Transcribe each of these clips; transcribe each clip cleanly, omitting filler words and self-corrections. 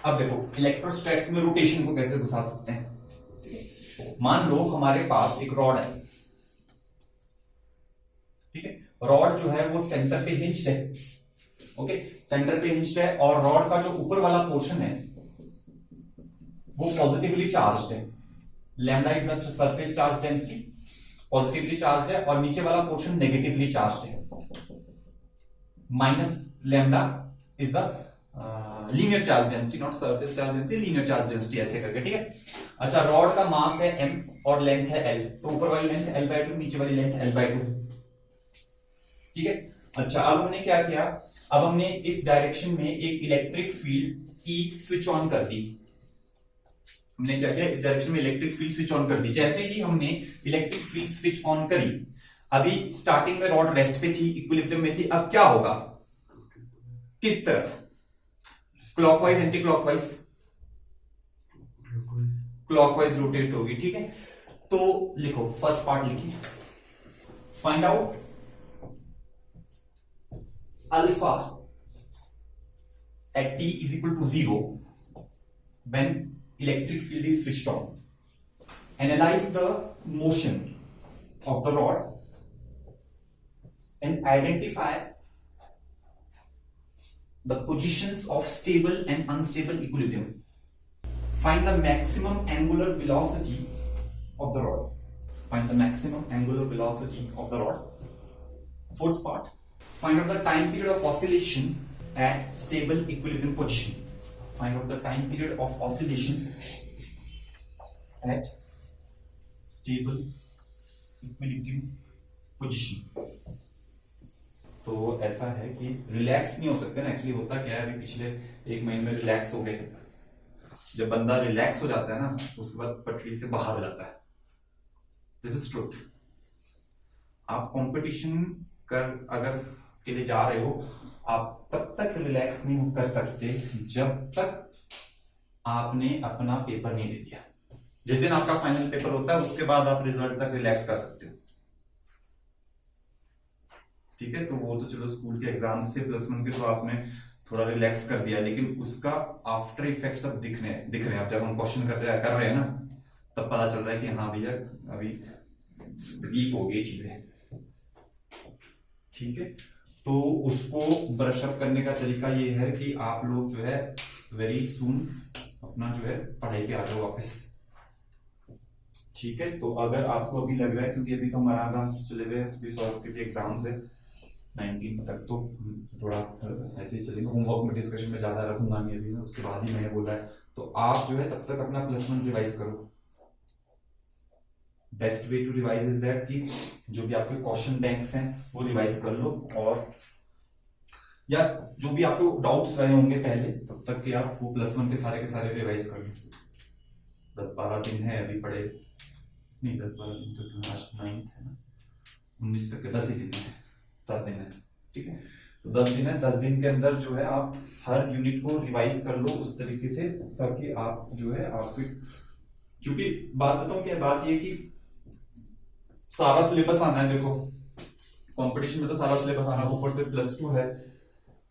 अब देखो इलेक्ट्रोस्टैट्स में रोटेशन को कैसे घुसा सकते हैं। मान लो हमारे पास एक रॉड है, ठीक है, रॉड जो है वो सेंटर पे हिंज्ड है, ओके, सेंटर पे हिंज्ड है और रॉड का जो ऊपर वाला पोर्शन है वो पॉजिटिवली चार्ज्ड है। Lambda is the surface charge density, positively charged है, और नीचे वाला पोर्शन नेगेटिवली चार्ज्ड है। Minus lambda is the linear charge density, not surface charge density, linear charge density, ऐसे करके, ठीक है। अच्छा, रॉड का मास है m और लेंथ है l, तो ऊपर वाली लेंथ l/2, नीचे वाली लेंथ l/2, ठीक है। अच्छा, अब हमने क्या किया, अब हमने इस डायरेक्शन में एक electric field E switch on कर दी। हमने क्या किया, इस डायरेक्शन में इलेक्ट्रिक फील्ड स्विच ऑन कर दी। जैसे ही हमने इलेक्ट्रिक फील्ड स्विच ऑन करी, अभी स्टार्टिंग में रॉड रेस्ट पे थी, इक्विलिब्रियम में थी, अब क्या होगा, किस तरफ, clockwise anti clockwise, clockwise rotate होगी, ठीक है। तो लिखो, फर्स्ट पार्ट लिखिए, find out alpha at t is equal to 0 when electric field is switched on. Analyze the motion of the rod and identify the positions of stable and unstable equilibrium. Find the maximum angular velocity of the rod. Find the maximum angular velocity of the rod. Fourth part, find out the time period of oscillation at stable equilibrium position. Find out the time period of oscillation at stable equilibrium position. तो ऐसा है कि relax नहीं हो सकते ना, actually होता क्या है, अभी पिछले एक महीने में रिलैक्स हो गए। जब बंदा रिलैक्स हो जाता है ना, उसके बाद पटरी से बाहर हो जाता है। This is truth. आप कंपटीशन कर अगर के लिए जा रहे हो, आप तब तक रिलैक्स नहीं कर सकते जब तक आपने अपना पेपर नहीं दे दिया। जिस दिन आपका फाइनल पेपर होता है उसके बाद आप रिजल्ट तक रिलैक्स कर सकते हो, ठीक है। तो वो तो चलो स्कूल के एग्जाम्स थे +1 के, तो आपने थोड़ा रिलैक्स कर दिया, लेकिन उसका आफ्टर इफेक्ट्स अब दिख रहे हैं। अब जब हम क्वेश्चन कर रहे हैं ना, तब पता चल रहा है कि हाँ भैया अभी वीक हो गई चीजें, ठीक है। तो उसको ब्रश अप करने का तरीका ये है कि आप लोग जो है वेरी सून अपना जो है पढ़ाई पे आ जाओ वापस, ठीक है। तो अगर आपको अभी लग रहा है, क्योंकि अभी तो हमारा आराम से चले गए, क्योंकि एग्जाम्स है 19 तक, तो थोड़ा ऐसे ही चलेगा। होमवर्क में डिस्कशन में ज्यादा रखूंगा नहीं अभी, ना उसके बाद ही मैंने बोला है। तो आप जो है तब तक अपना +1 रिवाइज करो। Best way to revise is that कि जो भी आपके क्वेश्चन बैंक्स हैं वो रिवाइज कर लो, और या जो भी आपको डाउट्स रहे होंगे पहले, तब तक कि आप वो +1 के सारे रिवाइज कर लो। 10-12 दिन है अभी पढ़े, नहीं 10-12 दिन तो आज 9th है ना, 19 तक के 10 ही दिन है, 10 दिन है, ठीक है। तो 10 दिन है, 10 दिन के अंदर जो है आप हर यूनिट को रिवाइज कर लो उस तरीके से, ताकि आप जो है आपकी, क्योंकि बात बताऊं क्या, बात ये कि सारा सिलेबस आना है। देखो कंपटीशन में तो सारा सिलेबस आना, ऊपर से +2 है,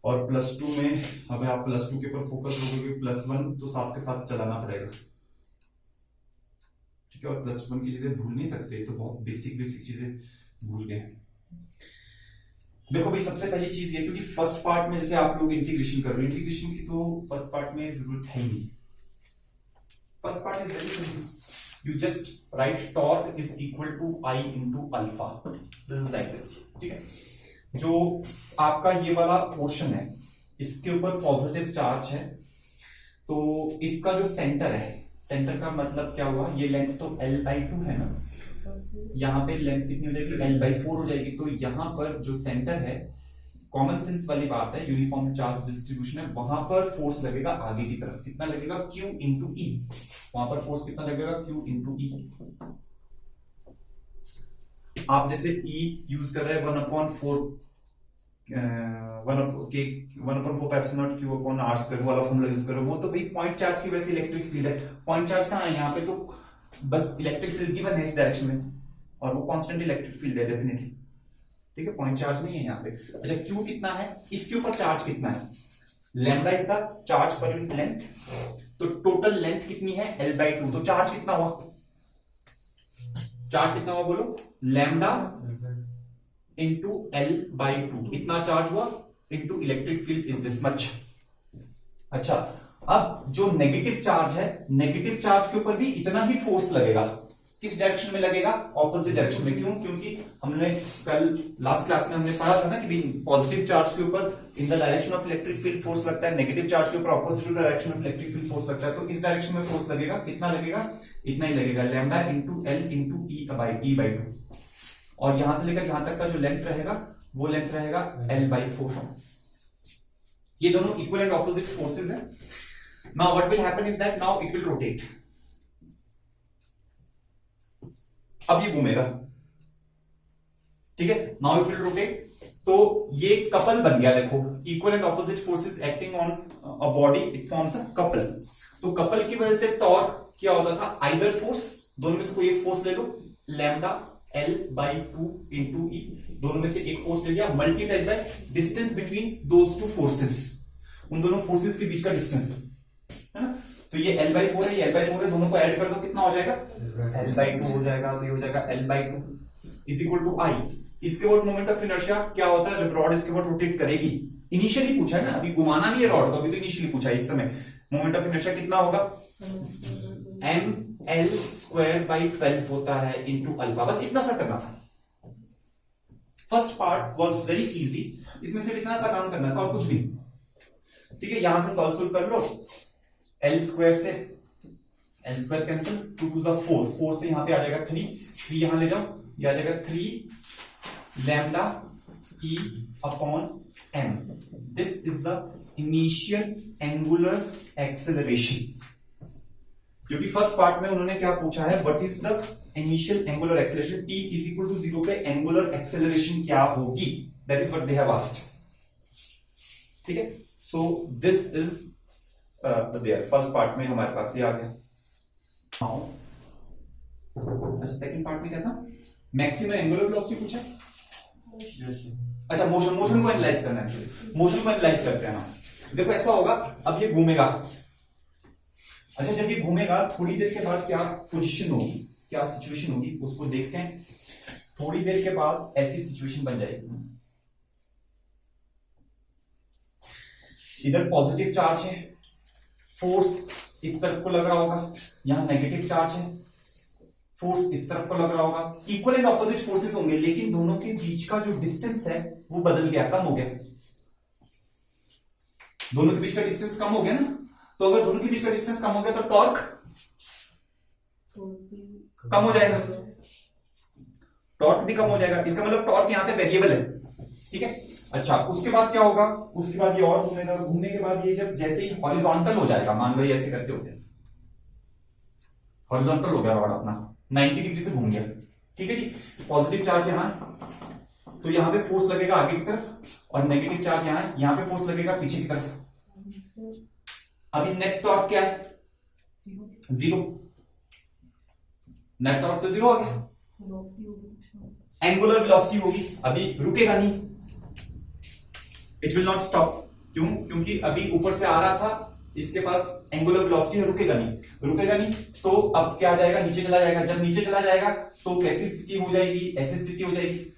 और +2 में अगर आप +2 के ऊपर फोकस करोगे, +1 तो साथ के साथ चलाना पड़ेगा, ठीक है। और +1 की चीजें भूल नहीं सकते, तो बहुत बेसिक चीजें भूल गए। देखो भाई, सबसे पहली चीज ये, क्योंकि फर्स्ट पार्ट में जैसे आप लोग इंटीग्रेशन कर रहे हो, इंटीग्रेशन की तो फर्स्ट पार्ट में जरूरत है ही नहीं। First part is very simple, you just write torque is equal to I into alpha. This is like this, ठीक है। जो आपका ये वाला पोर्शन है, इसके ऊपर पॉजिटिव चार्ज है, तो इसका जो सेंटर है, सेंटर का मतलब क्या हुआ, ये लेंथ तो l/2 है ना, यहाँ पे लेंथ कितनी हो जाएगी, l/4 हो जाएगी। तो यहाँ पर जो सेंटर है, कॉमन सेंस वाली बात है, यूनिफॉर्म चार्ज डिस्ट्रीब्यूशन है, वहां पर फोर्स लगेगा आगे की तरफ, कितना लगेगा, Q into E। वहां पर फोर्स कितना लगेगा, Q into E। आप जैसे E यूज कर रहे हैं 1/4 Q/r² वाला फॉर्मूला यूज करो, वो तो भाई पॉइंट चार्ज की वैसे इलेक्ट्रिक फील्ड है। पॉइंट चार्ज कहाँ है, यहाँ पे तो बस इलेक्ट्रिक फील्ड गिवन है इस डायरेक्शन में, और वो कांस्टेंट इलेक्ट्रिक फील्ड है डेफिनेटली, ठीक है। पॉइंट चार्ज नहीं है यहाँ पे। अच्छा, Q कितना है, इसके ऊपर चार्ज कितना है, lambda is the charge per unit length, तो टोटल लेंथ कितनी है L/2, तो चार्ज कितना हुआ, चार्ज कितना हुआ बोलो, लैम्डा इंटू L/2, इतना चार्ज हुआ into electric field is this much. अच्छा, अब जो नेगेटिव चार्ज है, नेगेटिव चार्ज के ऊपर भी इतना ही फोर्स लगेगा, किस डायरेक्शन में लगेगा, ऑपोजिट डायरेक्शन में। क्यों, क्योंकि हमने कल लास्ट क्लास में हमने पढ़ा था ना कि पॉजिटिव चार्ज के ऊपर in the direction of electric field force लगता है, नेगेटिव चार्ज के ऊपर opposite direction of electric field force लगता है। तो इस डायरेक्शन में फोर्स लगेगा, कितना लगेगा, इतना ही लगेगा, lambda into L into E/2, और यहां से लेकर यहां तक का जो लेंथ रहेगा वो लेंथ रहेगा L/4। ये दोनों इक्वल एंड ऑपोजिट फोर्सेज है। Now what will happen is that now it will rotate, अब ये घूमेगा, ठीक है, नाउ इट विल रोटेट। तो ये कपल बन गया, देखो equal and opposite forces acting on a body, it forms a couple. तो कपल की वजह से टॉर्क क्या होता था, आइदर फोर्स, दोनों में से कोई एक फोर्स ले लो, लैम्डा L/2 इंटू E, दोनों में से एक फोर्स ले लिया, multiplied by distance between those two forces, उन दोनों फोर्सेस के बीच का डिस्टेंस, है ना। तो ये L/4 है, ये L/4 है, दोनों को ऐड कर दो, कितना हो जाएगा, L/2 हो जाएगा, तो ये हो जाएगा L/2 is equal to I। इसके बाद मोमेंट ऑफ इनर्शिया क्या होता है, जब रॉड इसके बाद रोटेट करेगी, इनिशियली पूछा है ना, अभी घुमाना नहीं है रॉड को, अभी तो इनिशियली पूछा है, इस समय मोमेंट ऑफ इनर्शिया कितना होगा, mL²/12 होता है इंटू अल्फा, बस इतना सा करना था। First part was very easy, इसमें सिर्फ इतना सा काम करना था और कुछ भी, ठीक है। यहां से सॉल्व कर लो, L² से L² कैंसिल, 2 2 4, 4 से यहां पे आ जाएगा 3, 3 यहां ले जाओ, ये आ जाएगा 3 lambda E/m। This is the initial angular acceleration, क्योंकि फर्स्ट पार्ट में उन्होंने क्या पूछा है, what is the initial angular acceleration, t is equal to 0 पे एंगुलर एक्सेलरेशन क्या होगी, that is what they have asked, ठीक है। So this is there, first part में हमारे पास ये आ गया। अच्छा, सेकंड पार्ट में क्या था, मैक्सिमम एंगुलर वेलोसिटी पूछा, अच्छा मोशन को एनालाइज करना है, एक्चुअली मोशन को एनालाइज करते हैं ना। देखो ऐसा होगा, अब ये घूमेगा, अच्छा जब ये घूमेगा थोड़ी देर के बाद क्या पोजीशन होगी, क्या सिचुएशन होगी, उसको देखते हैं। थोड़ी देर के बाद ऐसी सिचुएशन बन जाएगी, इधर पॉजिटिव चार्ज है, फोर्स इस तरफ को लग रहा होगा, यहां नेगेटिव चार्ज है, फोर्स इस तरफ को लग रहा होगा, इक्वल एंड ऑपोजिट फोर्सेस होंगे, लेकिन दोनों के बीच का जो डिस्टेंस है वो बदल गया, कम हो गया, दोनों के बीच का डिस्टेंस कम हो गया ना। तो अगर दोनों के बीच का डिस्टेंस कम हो गया तो टॉर्क कम हो जाएगा, टॉर्क भी कम हो जाएगा, इसका मतलब टॉर्क यहां पे वेरिएबल है, ठीक है। अच्छा, उसके बाद क्या होगा, उसके बाद ये और घूमेगा, घूमने के बाद ये जब जैसे ही हॉरिजॉन्टल हो जाएगा, मान लो ऐसे करके हो गया, हॉरिजॉन्टल हो गया रॉड अपना, 90 डिग्री से घूम गया, ठीक है जी। पॉजिटिव चार्ज यहां, तो यहां पे फोर्स लगेगा आगे की तरफ, और नेगेटिव चार्ज यहां पे फोर्स लगेगा पीछे की तरफ। अभी नेट टॉर्क क्या है, 0, नेट टॉर्क तो 0 आ गया, एंगुलर वेलोसिटी होगी, अभी रुकेगा नहीं, इट विल नॉट स्टॉप। क्यों, क्योंकि अभी ऊपर से आ रहा था, इसके पास एंगुलर वेलोसिटी है, रुकेगा नहीं, तो अब क्या आ जाएगा, नीचे चला जाएगा। जब नीचे चला जाएगा तो कैसी स्थिति हो जाएगी, ऐसी स्थिति हो जाएगी,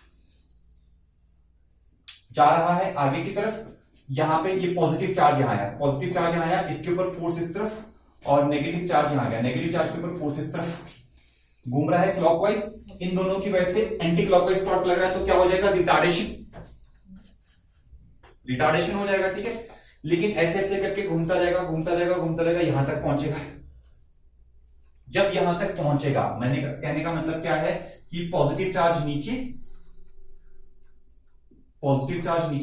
जा रहा है आगे की तरफ, यहां पे ये पॉजिटिव चार्ज यहां आया, पॉजिटिव चार्ज यहां आया, इसके ऊपर फोर्स इस तरफ, और नेगेटिव चार्ज यहां गया, नेगेटिव चार्ज के ऊपर फोर्स इस तरफ, घूम रहा है क्लॉकवाइज, इन दोनों की वजह से एंटी क्लॉकवाइज टॉर्क लग रहा है, तो क्या हो जाएगा, रिटार्डेशन हो जाएगा, ठीक है। लेकिन ऐसे ऐसे करके घूमता जाएगा, यहां तक पहुंचेगा। जब यहां तक पहुंचेगा, मैंने कहने का मतलब क्या है कि पॉजिटिव चार्ज नीचे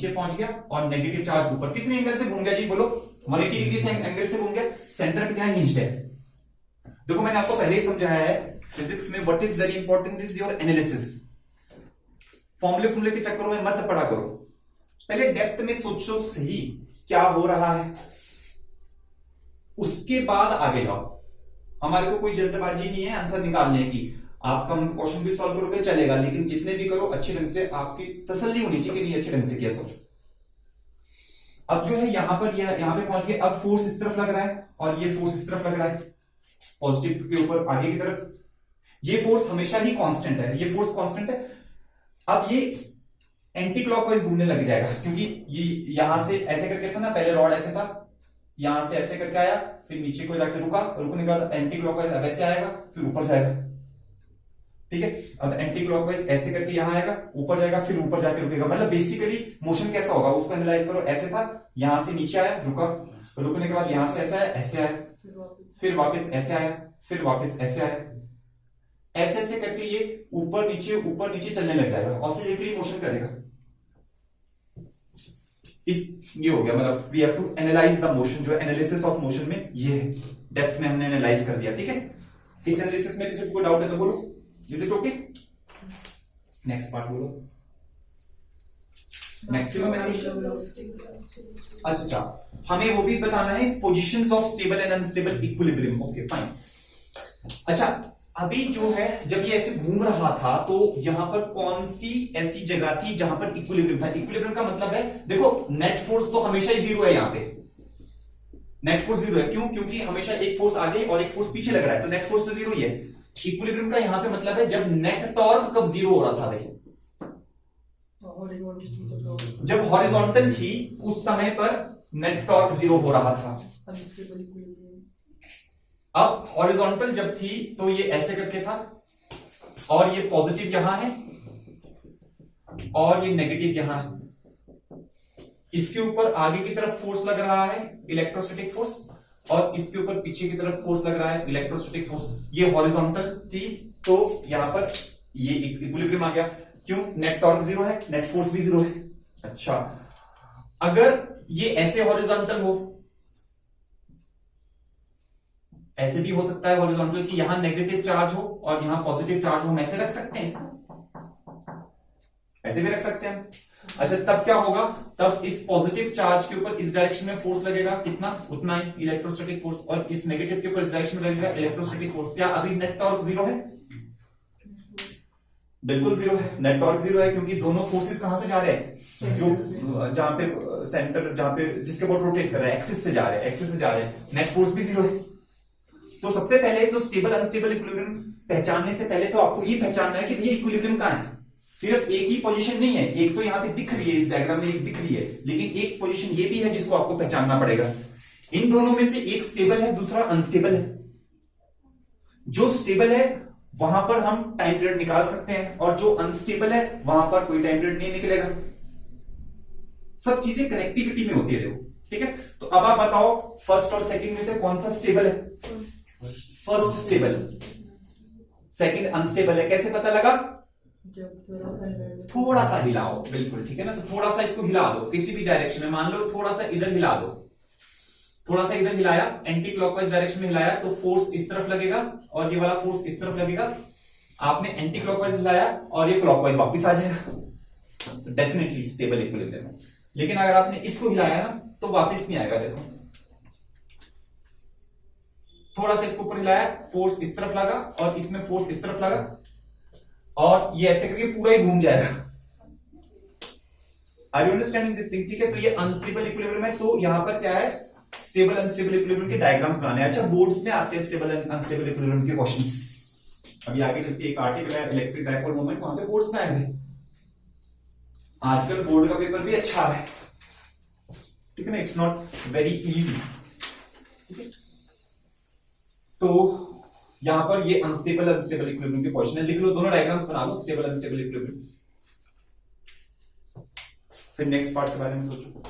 पहुंच गया और नेगेटिव चार्ज ऊपर, कितने एंगल से घूम गया जी बोलो, 180 डिग्री से एंगल से घूम गया, सेंटर पे क्या हिंज्ड है। देखो मैंने आपको पहले ही समझाया है फिजिक्स में, what is very important is your analysis. फॉर्मूले के चक्करों में मत पड़ा करो, पहले डेप्थ में सोचो सही क्या हो रहा है, उसके बाद आगे जाओ। हमारे को कोई जल्दबाजी नहीं है आंसर निकालने की, आप कम क्वेश्चन भी सॉल्व करोगे चलेगा, लेकिन जितने भी करो अच्छे ढंग से, आपकी तसल्ली होनी चाहिए कि नहीं अच्छे ढंग से किया सॉल्व। अब जो है यहां पर यहां पे पहुंच गए, अब फोर्स इस तरफ लग रहा है और ये फोर्स इस तरफ लग रहा है, पॉजिटिव के ऊपर आगे की तरफ। ये फोर्स हमेशा ही कांस्टेंट है, ये फोर्स कांस्टेंट है। अब ये एंटी क्लॉकवाइज घूमने लग जाएगा, क्योंकि ये यहां से ऐसे करके था ना, पहले रॉड ऐसे था, यहां से ऐसे करके आया, फिर नीचे को जाके रुका, रुकने के बाद एंटी क्लॉकवाइज वैसे आएगा, फिर ऊपर जाएगा। ठीक है, अब एंटी क्लॉकवाइज ऐसे करके यहां आएगा, ऊपर जाएगा, फिर ऊपर जाके रुकेगा। मतलब बेसिकली मोशन कैसा होगा उसको एनालाइज करो। ऐसे था, यहां से नीचे आया, रुका, रुकने के बाद यहां से ऐसे आया, ऐसे आया, फिर वापस ऐसे आया, फिर वापस ऐसे आया। ऐसे ऐसे करके ये ऊपर नीचे चलने लग जाएगा, ऑसिलेटरी मोशन करेगा। ये हो गया, मतलब we have to analyse the motion. जो एनालिसिस ऑफ मोशन में ये डेप्थ में हमने एनालाइज कर दिया। ठीक है, इस एनालिसिस में किसी को डाउट है तो बोलो, is it okay? Next part बोलो, मैक्सिमम अच्छा, हमें वो भी बताना है positions of stable and unstable equilibrium. Okay fine. अच्छा, अभी जो है जब ये ऐसे घूम रहा था तो यहां पर कौन सी ऐसी जगह थी जहां पर इक्विलिब्रियम था? इक्विलिब्रियम का मतलब है, देखो नेट फोर्स तो हमेशा ही जीरो है, यहां पे नेट फोर्स जीरो है। क्यों? क्योंकि हमेशा एक फोर्स आगे और एक फोर्स पीछे लग रहा है, तो नेट फोर्स तो जीरो ही है। इक्विलिब्रियम का यहां पे मतलब है जब नेट टॉर्क कब जीरो हो रहा था भाई? जब हॉरिजॉन्टल थी उस समय पर नेट टॉर्क जीरो हो रहा था। अब हॉरिजॉन्टल जब थी तो ये ऐसे करके था, और ये पॉजिटिव यहां है और ये नेगेटिव यहां है। इसके ऊपर आगे की तरफ फोर्स लग रहा है इलेक्ट्रोस्टैटिक फोर्स, और इसके ऊपर पीछे की तरफ फोर्स लग रहा है इलेक्ट्रोस्टैटिक फोर्स। ये हॉरिजॉन्टल थी तो यहां पर ये इक्विलिब्रियम आ गया। क्यों? नेट टॉर्क जीरो है, नेट फोर्स भी जीरो है। अच्छा, अगर ये ऐसे हॉरिजॉन्टल हो, ऐसे भी हो सकता है हॉरिजॉन्टल कि यहां नेगेटिव चार्ज हो और यहां पॉजिटिव चार्ज हो, हम ऐसे रख सकते हैं इसको, ऐसे भी रख सकते हैं। अच्छा, तब क्या होगा? तब इस पॉजिटिव चार्ज के ऊपर इस डायरेक्शन में फोर्स लगेगा, कितना? उतना ही इलेक्ट्रोस्टैटिक फोर्स, और इस नेगेटिव के ऊपर इस डायरेक्शन में लगेगा इलेक्ट्रोस्टैटिक फोर्स। क्या अभी नेट टॉर्क जीरो है? बिल्कुल जीरो है, नेट टॉर्क जीरो है, क्योंकि दोनों फोर्सेस कहां से जा रहे हैं? जो जहां पे सेंटर, जहां पे जिसके ऊपर रोटेट कर रहा है, एक्सिस से जा रहे हैं, एक्सिस से जा रहे हैं, नेट फोर्स भी जीरो है। तो सबसे पहले तो स्टेबल अनस्टेबल इक्विलिब्रियम पहचानने से पहले तो आपको ये पहचानना है कि भैया इक्विलिब्रियम कहां है। सिर्फ एक ही पोजीशन नहीं है, एक तो यहां पे दिख रही है, इस डायग्राम में एक दिख रही है, लेकिन एक पोजीशन ये भी है जिसको आपको पहचानना पड़ेगा। इन दोनों में से एक स्टेबल है, दूसरा अनस्टेबल है। जो स्टेबल है वहां पर हम टाइम पीरियड निकाल सकते हैं, और जो अनस्टेबल है वहां पर कोई टाइम पीरियड नहीं निकलेगा। सब चीजें कनेक्टिविटी में होती है, देखो। ठीक है, तो अब आप बताओ फर्स्ट और सेकंड में से कौन सा स्टेबल है? फर्स्ट स्टेबल, सेकंड अनस्टेबल है। कैसे पता लगा? थोड़ा सा हिलाओ, बिल्कुल ठीक है ना। तो थोड़ा सा इसको हिला दो किसी भी डायरेक्शन में, मान लो थोड़ा सा इधर हिला दो, थोड़ा सा इधर हिलाया, एंटी क्लॉकवाइज डायरेक्शन में हिलाया तो फोर्स इस तरफ लगेगा और ये वाला फोर्स इस तरफ लगेगा। आपने एंटी क्लॉकवाइज हिलाया और ये क्लॉकवाइज वापस आ जाएगा, तो डेफिनेटली स्टेबल इक्विलिब्रियम है। लेकिन अगर आपने इसको हिलाया ना तो वापस नहीं आएगा। देखो, थोड़ा सा इसको ऊपर हिलाया, फोर्स इस तरफ लगा और इसमें फोर्स इस तरफ लगा, और ये ऐसे करके पूरा ही घूम जाएगा। Are you understanding this thing? ठीक है, तो ये अनस्टेबल इक्विलिब्रियम है। तो यहां पर क्या है? स्टेबल अनस्टेबल इक्विलिब्रियम के डायग्राम्स बनाने हैं। अच्छा, बोर्ड्स में आते हैं स्टेबल एंड अनस्टेबल इक्विलिब्रियम के क्वेश्चंस। अभी आगे चलते एक आर्टिकल है इलेक्ट्रिक डायपोल मोमेंट, वहां पे बोर्ड्स में आए थे। आजकल बोर्ड का पेपर भी अच्छा आ रहा है, ठीक है ना, इट्स नॉट वेरी इजी। ठीक है, तो यहां पर ये अनस्टेबल अनस्टेबल इक्विलिब्रियम के क्वेश्चन है, लिख लो, दोनों डायग्राम्स बना लो, स्टेबल अनस्टेबल इक्विलिब्रियम। फिर नेक्स्ट पार्ट के बारे में सोचो।